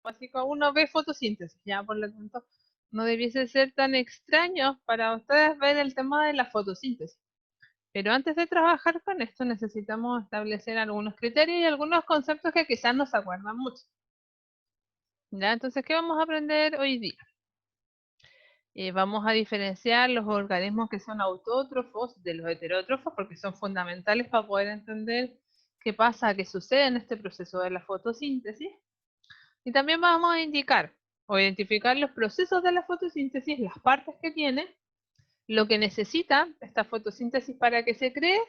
básico uno ve fotosíntesis, ya por lo tanto no debiese ser tan extraño para ustedes ver el tema de la fotosíntesis. Pero antes de trabajar con esto necesitamos establecer algunos criterios y algunos conceptos que quizás no se acuerdan mucho. ¿Ya? Entonces, ¿qué vamos a aprender hoy día? Vamos a diferenciar los organismos que son autótrofos de los heterótrofos porque son fundamentales para poder entender qué pasa, qué sucede en este proceso de la fotosíntesis. Y también vamos a indicar o identificar los procesos de la fotosíntesis, las partes que tiene, lo que necesita esta fotosíntesis para que se cree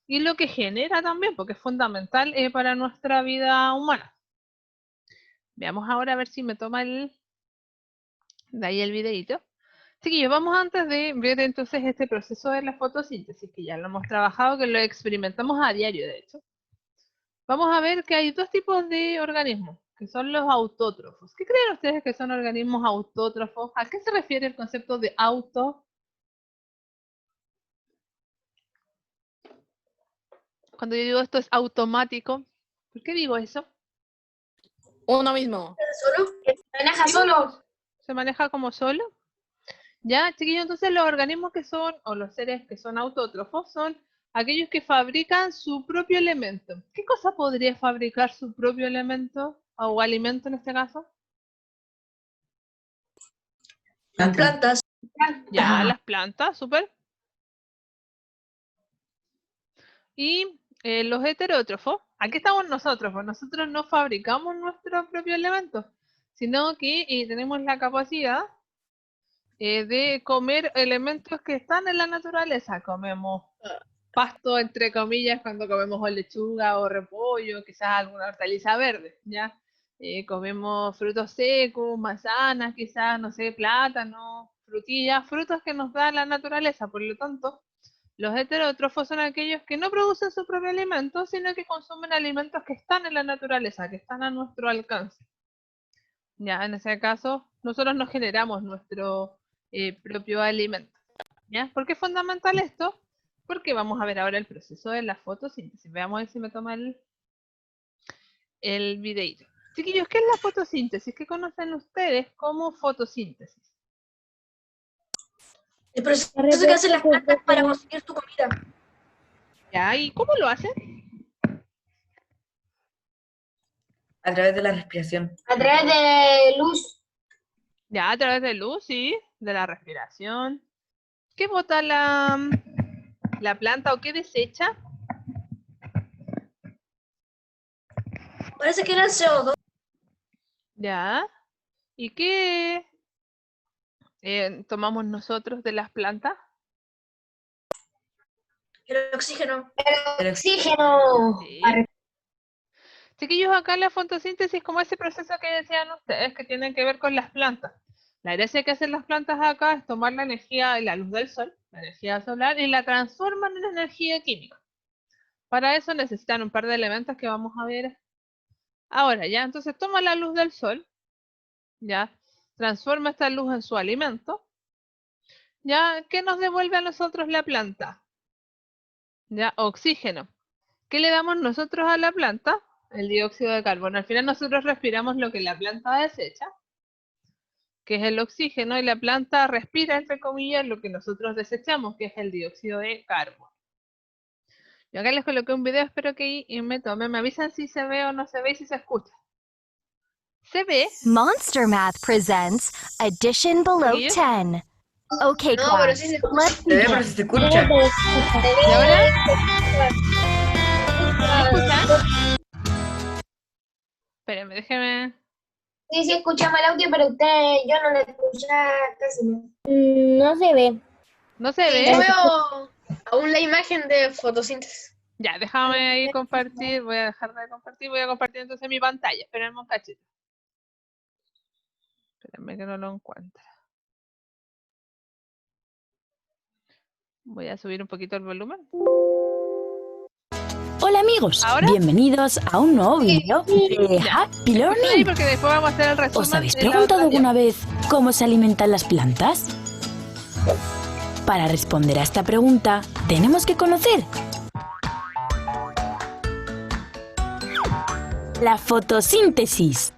y lo que genera también, porque es fundamental para nuestra vida humana. Veamos ahora a ver si me toma de ahí el videito. Chiquillos, vamos antes de ver entonces este proceso de la fotosíntesis, que ya lo hemos trabajado, que lo experimentamos a diario, de hecho. Vamos a ver que hay dos tipos de organismos, que son los autótrofos. ¿Qué creen ustedes que son organismos autótrofos? ¿A qué se refiere el concepto de auto? Cuando yo digo esto es automático, ¿por qué digo eso? Uno mismo. ¿Solo? ¿Se maneja solo? ¿Se maneja como solo? Ya, chiquillos, entonces los organismos que son, o los seres que son autótrofos, son aquellos que fabrican su propio elemento. ¿Qué cosa podría fabricar su propio elemento, o alimento en este caso? Las plantas. Ya, las plantas, súper. Y los heterótrofos, aquí estamos nosotros, pues nosotros no fabricamos nuestro propio elemento, sino que tenemos la capacidad de comer elementos que están en la naturaleza. Comemos pasto, entre comillas, cuando comemos o lechuga o repollo, quizás alguna hortaliza verde, ¿ya? Comemos frutos secos, manzanas, quizás, no sé, plátano, frutillas, frutos que nos da la naturaleza. Por lo tanto, los heterótrofos son aquellos que no producen su propio alimento, sino que consumen alimentos que están en la naturaleza, que están a nuestro alcance. Ya, en ese caso, nosotros no generamos nuestro propio alimento. ¿Ya? ¿Por qué es fundamental esto? Porque vamos a ver ahora el proceso de la fotosíntesis. Veamos a ver si me toma el videito. Chiquillos, ¿qué es la fotosíntesis? ¿Qué conocen ustedes como fotosíntesis? El proceso que hacen las plantas para conseguir tu comida. ¿Ya? ¿Y cómo lo hacen? A través de la respiración. A través de luz. Ya, a través de luz, sí, de la respiración. ¿Qué bota la planta o qué desecha? Parece que era el CO2. Ya. ¿Y qué tomamos nosotros de las plantas? El oxígeno. El Oxígeno. Sí. Chiquillos, acá la fotosíntesis, como ese proceso que decían ustedes, que tienen que ver con las plantas. La gracia que hacen las plantas acá es tomar la energía y la luz del sol, la energía solar, y la transforman en energía química. Para eso necesitan un par de elementos que vamos a ver ahora, ¿ya? Entonces toma la luz del sol, ¿ya? Transforma esta luz en su alimento, ¿ya? ¿Qué nos devuelve a nosotros la planta? ¿Ya? Oxígeno. ¿Qué le damos nosotros a la planta? El dióxido de carbono. Al final nosotros respiramos lo que la planta desecha, que es el oxígeno, y la planta respira, entre comillas, lo que nosotros desechamos, que es el dióxido de carbono. Yo acá les coloqué un video, espero que ahí me tomen. Me avisan si se ve o no se ve y si se escucha. ¿Se ve? Monster Math presents Addition Below ¿Sí? 10. Okay, No, class. pero sí se escucha. Let's Se ve, pero begin. si se escucha. ¿Y ahora? ¿Me escuchan? Espérenme, déjenme. Sí, escuchamos el audio, pero usted, yo no lo escuchaba casi. No se ve. ¿No se Yo ve? veo aún la imagen de fotosíntesis. Ya, déjame ahí compartir. Voy a dejar de compartir. Voy a compartir entonces mi pantalla. Espérenme un cachito. Espérenme que no lo encuentro. Voy a subir un poquito el volumen. Hola amigos, ¿Ahora? bienvenidos a un nuevo video de Ya. Happy Sí, Learning. porque después vamos a hacer el resumen. ¿Os habéis de la preguntado otra alguna vez cómo se alimentan las plantas? Para responder a esta pregunta, tenemos que conocer la fotosíntesis.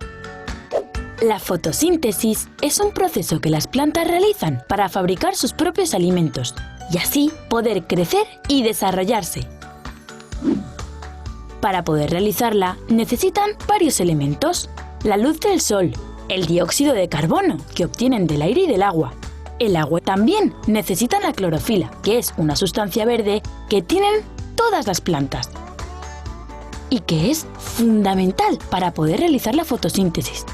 La fotosíntesis es un proceso que las plantas realizan para fabricar sus propios alimentos y así poder crecer y desarrollarse. Para poder realizarla necesitan varios elementos: la luz del sol, el dióxido de carbono que obtienen del aire y del agua. El agua también necesita la clorofila, que es una sustancia verde que tienen todas las plantas y que es fundamental para poder realizar la fotosíntesis,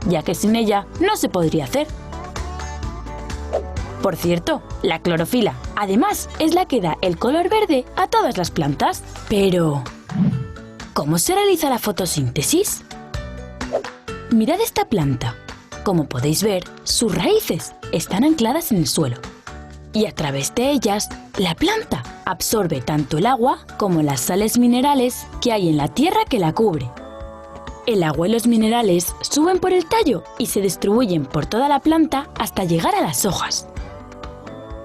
ya que sin ella no se podría hacer. Por cierto, la clorofila, además, es la que da el color verde a todas las plantas. Pero, ¿cómo se realiza la fotosíntesis? Mirad esta planta. Como podéis ver, sus raíces están ancladas en el suelo y a través de ellas, la planta absorbe tanto el agua como las sales minerales que hay en la tierra que la cubre. El agua y los minerales suben por el tallo y se distribuyen por toda la planta hasta llegar a las hojas.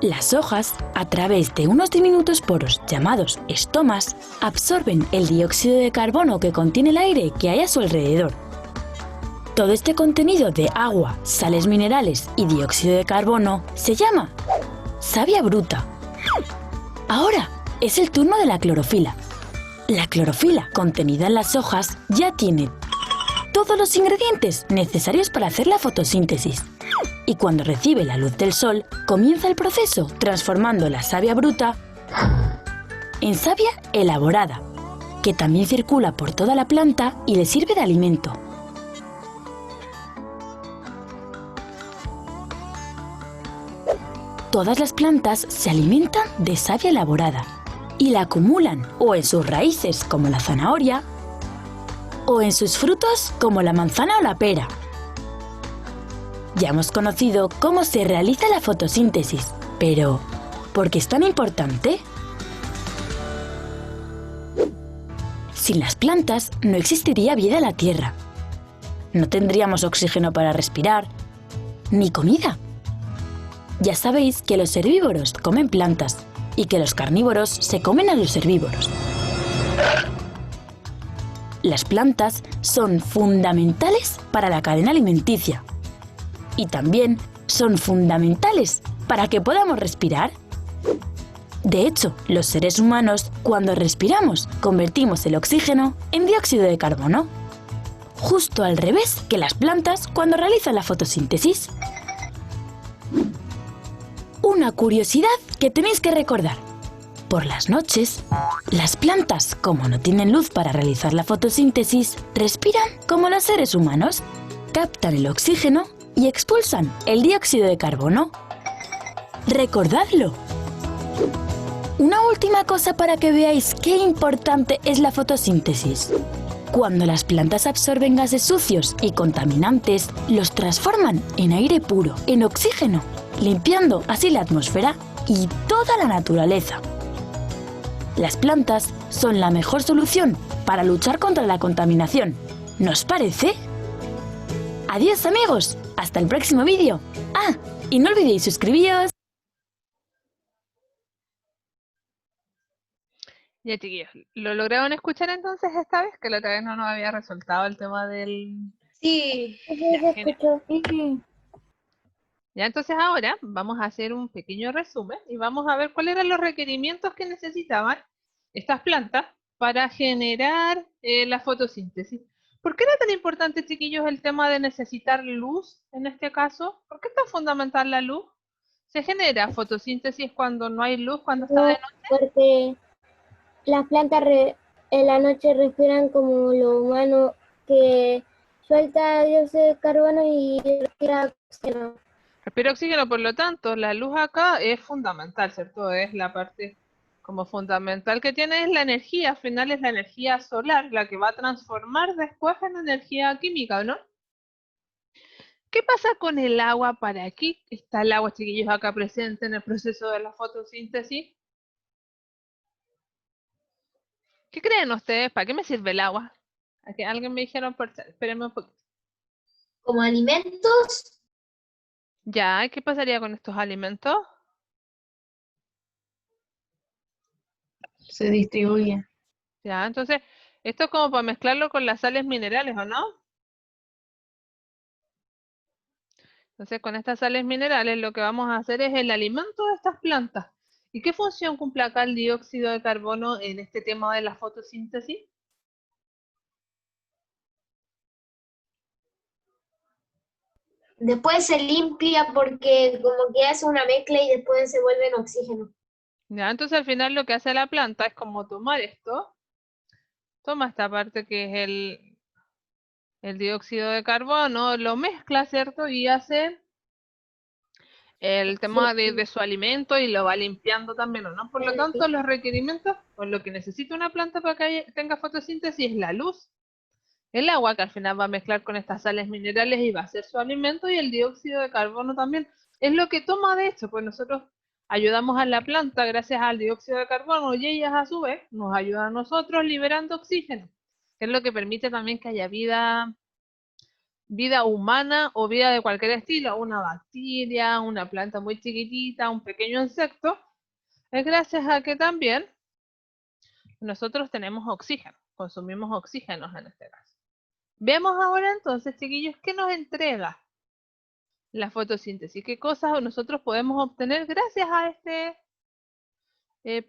Las hojas, a través de unos diminutos poros llamados estomas, absorben el dióxido de carbono que contiene el aire que hay a su alrededor. Todo este contenido de agua, sales minerales y dióxido de carbono se llama savia bruta. Ahora es el turno de la clorofila. La clorofila contenida en las hojas ya tiene todos los ingredientes necesarios para hacer la fotosíntesis. Y cuando recibe la luz del sol, comienza el proceso transformando la savia bruta en savia elaborada, que también circula por toda la planta y le sirve de alimento. Todas las plantas se alimentan de savia elaborada y la acumulan o en sus raíces como la zanahoria o en sus frutos como la manzana o la pera. Ya hemos conocido cómo se realiza la fotosíntesis, pero ¿por qué es tan importante? Sin las plantas no existiría vida en la Tierra. No tendríamos oxígeno para respirar, ni comida. Ya sabéis que los herbívoros comen plantas y que los carnívoros se comen a los herbívoros. Las plantas son fundamentales para la cadena alimenticia y también son fundamentales para que podamos respirar. De hecho, los seres humanos, cuando respiramos, convertimos el oxígeno en dióxido de carbono, justo al revés que las plantas cuando realizan la fotosíntesis. Una curiosidad que tenéis que recordar. Por las noches, las plantas, como no tienen luz para realizar la fotosíntesis, respiran como los seres humanos, captan el oxígeno y expulsan el dióxido de carbono. ¡Recordadlo! Una última cosa para que veáis qué importante es la fotosíntesis. Cuando las plantas absorben gases sucios y contaminantes, los transforman en aire puro, en oxígeno, limpiando así la atmósfera y toda la naturaleza. Las plantas son la mejor solución para luchar contra la contaminación. ¿No os parece? Adiós amigos, hasta el próximo vídeo. Ah, y no olvidéis suscribiros. Ya, chiquillos, ¿lo lograron escuchar entonces esta vez? Que la otra vez no nos había resultado el tema del... Sí. Sí, Ya, se genial. escuchó. Ya, entonces ahora vamos a hacer un pequeño resumen y vamos a ver cuáles eran los requerimientos que necesitaban estas plantas para generar la fotosíntesis. ¿Por qué era tan importante, chiquillos, el tema de necesitar luz en este caso? ¿Por qué es tan fundamental la luz? ¿Se genera fotosíntesis cuando no hay luz, cuando está de No, noche? porque las plantas en la noche respiran como lo humano, que suelta dióxido de carbono y respira oxígeno. Respira oxígeno, por lo tanto, la luz acá es fundamental, ¿cierto? Es la parte como fundamental que tiene es la energía, al final es la energía solar, la que va a transformar después en energía química, ¿no? ¿Qué pasa con el agua? ¿Para qué está el agua, chiquillos, acá presente en el proceso de la fotosíntesis? ¿Qué creen ustedes? ¿Para qué me sirve el agua? Aquí alguien me dijeron por chat, espérenme un poquito. Como alimentos, Ya, ¿qué pasaría con estos alimentos? Se distribuye. Ya, entonces, esto es como para mezclarlo con las sales minerales, ¿o no? Entonces, con estas sales minerales lo que vamos a hacer es el alimento de estas plantas. ¿Y qué función cumple acá el dióxido de carbono en este tema de la fotosíntesis? Después se limpia porque como que hace una mezcla y después se vuelve en oxígeno. Ya, entonces al final lo que hace la planta es como tomar esto, toma esta parte que es el dióxido de carbono, lo mezcla, ¿cierto? Y hace el tema de su alimento y lo va limpiando también, ¿no? Por lo tanto, los requerimientos, o lo que necesita una planta para que tenga fotosíntesis es la luz, el agua, que al final va a mezclar con estas sales minerales y va a ser su alimento, y el dióxido de carbono también. Es lo que toma, de hecho, pues nosotros ayudamos a la planta gracias al dióxido de carbono y ellas a su vez nos ayudan a nosotros liberando oxígeno, que es lo que permite también que haya vida humana o vida de cualquier estilo, una bacteria, una planta muy chiquitita, un pequeño insecto, es gracias a que también nosotros tenemos oxígeno, consumimos oxígenos en este caso. Vemos ahora entonces, chiquillos, ¿qué nos entrega la fotosíntesis? ¿Qué cosas nosotros podemos obtener gracias a este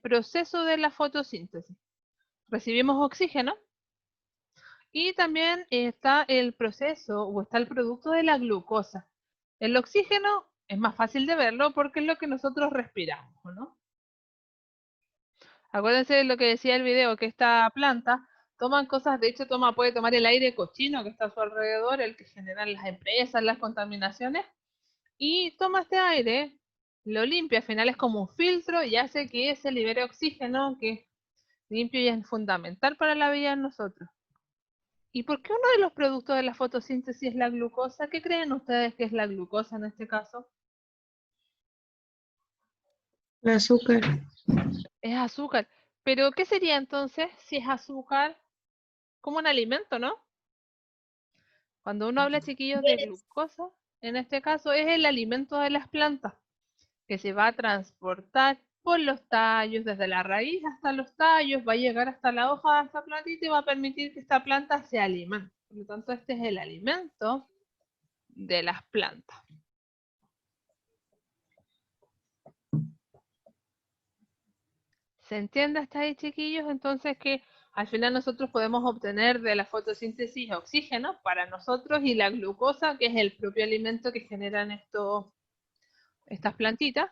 proceso de la fotosíntesis? Recibimos oxígeno y también está el proceso o está el producto de la glucosa. El oxígeno es más fácil de verlo porque es lo que nosotros respiramos, ¿no? Acuérdense de lo que decía el video, que esta planta toman cosas, de hecho puede tomar el aire cochino que está a su alrededor, el que generan las empresas, las contaminaciones, y toma este aire, lo limpia, al final es como un filtro y hace que se libere oxígeno, que es limpio y es fundamental para la vida en nosotros. ¿Y por qué uno de los productos de la fotosíntesis es la glucosa? ¿Qué creen ustedes que es la glucosa en este caso? El azúcar. Es azúcar. ¿Pero qué sería entonces si es azúcar? Como un alimento, ¿no? Cuando uno habla, chiquillos, de glucosa, en este caso es el alimento de las plantas, que se va a transportar por los tallos, desde la raíz hasta los tallos, va a llegar hasta la hoja de esta plantita y va a permitir que esta planta se alimente. Por lo tanto, este es el alimento de las plantas. ¿Se entiende hasta ahí, chiquillos? Entonces que al final nosotros podemos obtener de la fotosíntesis oxígeno para nosotros y la glucosa, que es el propio alimento que generan estas plantitas,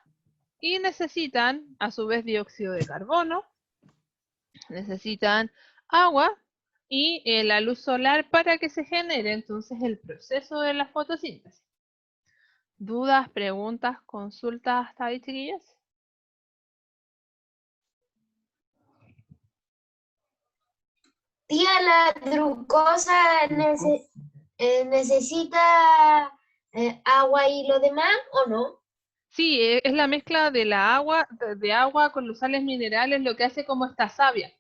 y necesitan a su vez dióxido de carbono, necesitan agua y la luz solar para que se genere entonces el proceso de la fotosíntesis. ¿Dudas, preguntas, consultas hasta ahí, chiquillos? Tía, la glucosa necesita agua y lo demás, ¿o no? Sí, es la mezcla de la agua, de agua con los sales minerales, lo que hace como esta savia.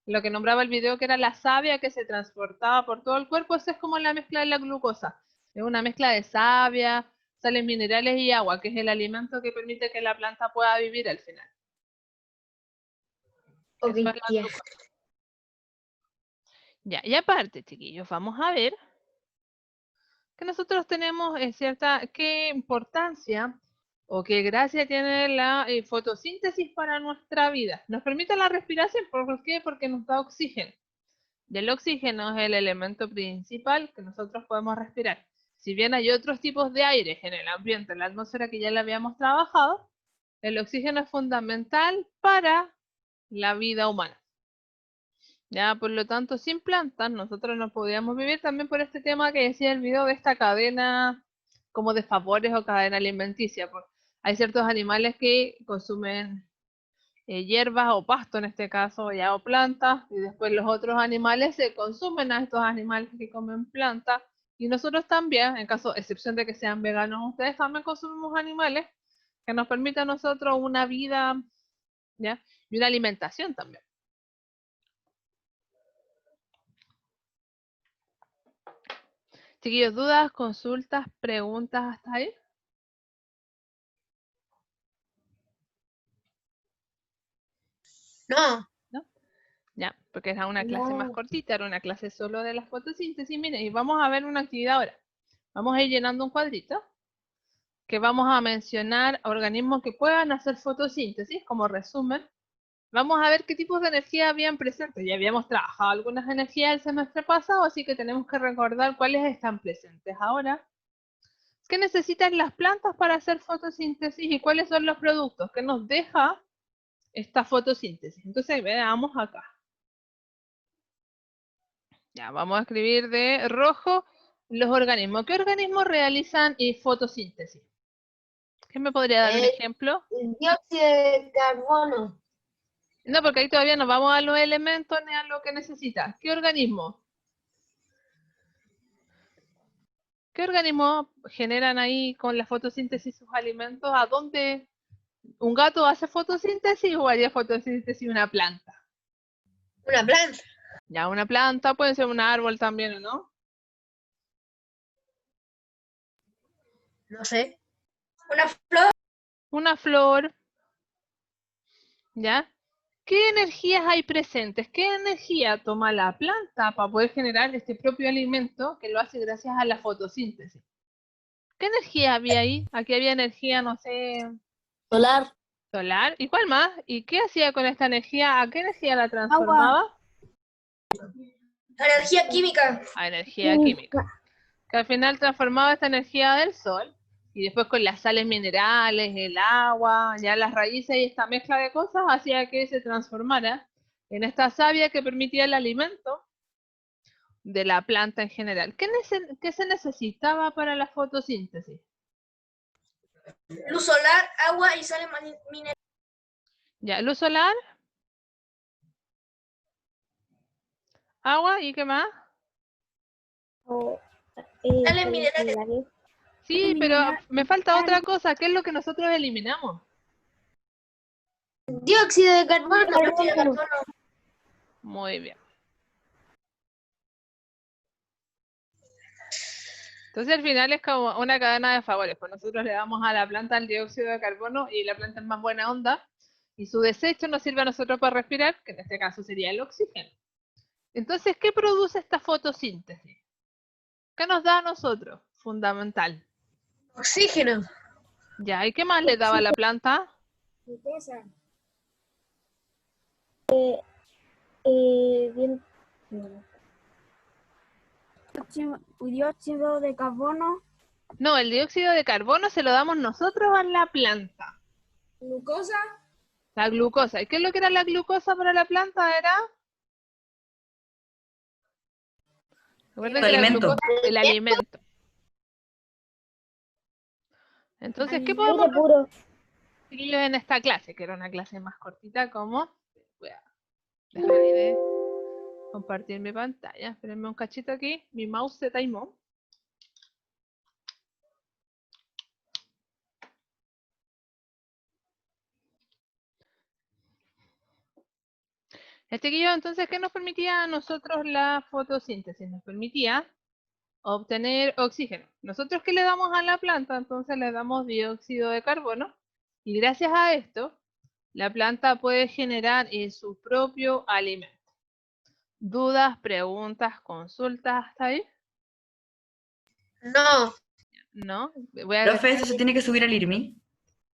Lo que nombraba el video que era la savia que se transportaba por todo el cuerpo, eso es como la mezcla de la glucosa. Es una mezcla de savia, sales minerales y agua, que es el alimento que permite que la planta pueda vivir al final. Ok, Eso es la tía. glucosa. Ya, y aparte, chiquillos, vamos a ver que nosotros tenemos qué importancia o qué gracia tiene la fotosíntesis para nuestra vida. Nos permite la respiración, ¿por qué? Porque nos da oxígeno. Y el oxígeno es el elemento principal que nosotros podemos respirar. Si bien hay otros tipos de aire en el ambiente, en la atmósfera que ya la habíamos trabajado, el oxígeno es fundamental para la vida humana. Ya, por lo tanto, sin plantas nosotros no podíamos vivir, también por este tema que decía el video de esta cadena como de favores o cadena alimenticia. Hay ciertos animales que consumen hierbas o pasto en este caso, ya, o plantas, y después los otros animales se consumen a estos animales que comen plantas, y nosotros también, en caso, excepción de que sean veganos, ustedes también consumimos animales que nos permiten a nosotros una vida, ¿ya? Y una alimentación también. Chiquillos, ¿dudas, consultas, preguntas hasta ahí? No. ¿No? Ya, porque era una clase más cortita, era una clase solo de la fotosíntesis. Miren, y vamos a ver una actividad ahora. Vamos a ir llenando un cuadrito. que vamos a mencionar organismos que puedan hacer fotosíntesis, como resumen. Vamos a ver qué tipos de energía habían presentes. Ya habíamos trabajado algunas energías el semestre pasado, así que tenemos que recordar cuáles están presentes ahora. ¿Qué necesitan las plantas para hacer fotosíntesis y cuáles son los productos que nos deja esta fotosíntesis? Entonces, veamos acá. Ya, vamos a escribir de rojo los organismos. ¿Qué organismos realizan fotosíntesis? ¿Quién me podría dar un ejemplo? El dióxido de carbono. No, porque ahí todavía no vamos a los elementos ni a lo que necesita. ¿Qué organismo? ¿Qué organismos generan ahí con la fotosíntesis sus alimentos? ¿A dónde un gato hace fotosíntesis o haría fotosíntesis una planta? Una planta. Ya, una planta puede ser un árbol también, ¿o no? No sé. Una flor. Una flor. ¿Ya? ¿Qué energías hay presentes? ¿Qué energía toma la planta para poder generar este propio alimento que lo hace gracias a la fotosíntesis? ¿Qué energía había ahí? Aquí había energía, no sé, Solar. solar. ¿Y cuál más? ¿Y qué hacía con esta energía? ¿A qué energía la transformaba? Energía química. A energía química. Que al final transformaba esta energía del sol y después con las sales minerales, el agua, ya las raíces y esta mezcla de cosas hacía que se transformara en esta savia que permitía el alimento de la planta en general. ¿Qué se necesitaba para la fotosíntesis? Luz solar, agua y sales minerales. Ya, luz solar, agua y ¿qué más? Sales minerales. Sí, pero me falta otra cosa. ¿Qué es lo que nosotros eliminamos? Dióxido de carbono. Muy bien. Entonces al final es como una cadena de favores, pues nosotros le damos a la planta el dióxido de carbono y la planta es más buena onda y su desecho nos sirve a nosotros para respirar, que en este caso sería el oxígeno. Entonces, ¿qué produce esta fotosíntesis? ¿Qué nos da a nosotros? Fundamental. Oxígeno. Ya, ¿y qué más le daba a la planta? Dióxido de carbono, No, el dióxido de carbono se lo damos nosotros a la planta. Glucosa. La glucosa. ¿Y qué es lo que era la glucosa para la planta? Era... Recuerden que la Alimento. glucosa, el alimento. Entonces, ¿qué podemos aire puro. chiquillos en esta clase? Que era una clase más cortita, como... Voy a dejar ahí de compartir mi pantalla. Espérenme un cachito aquí. Mi mouse se timó. Chiquillos, entonces, ¿qué nos permitía a nosotros la fotosíntesis? Nos permitía obtener oxígeno. ¿Nosotros qué le damos a la planta? Entonces le damos dióxido de carbono. Y gracias a esto, la planta puede generar su propio alimento. ¿Dudas, preguntas, consultas hasta ahí? No. ¿No? Voy a Profe, ¿eso se tiene que subir al IRMI?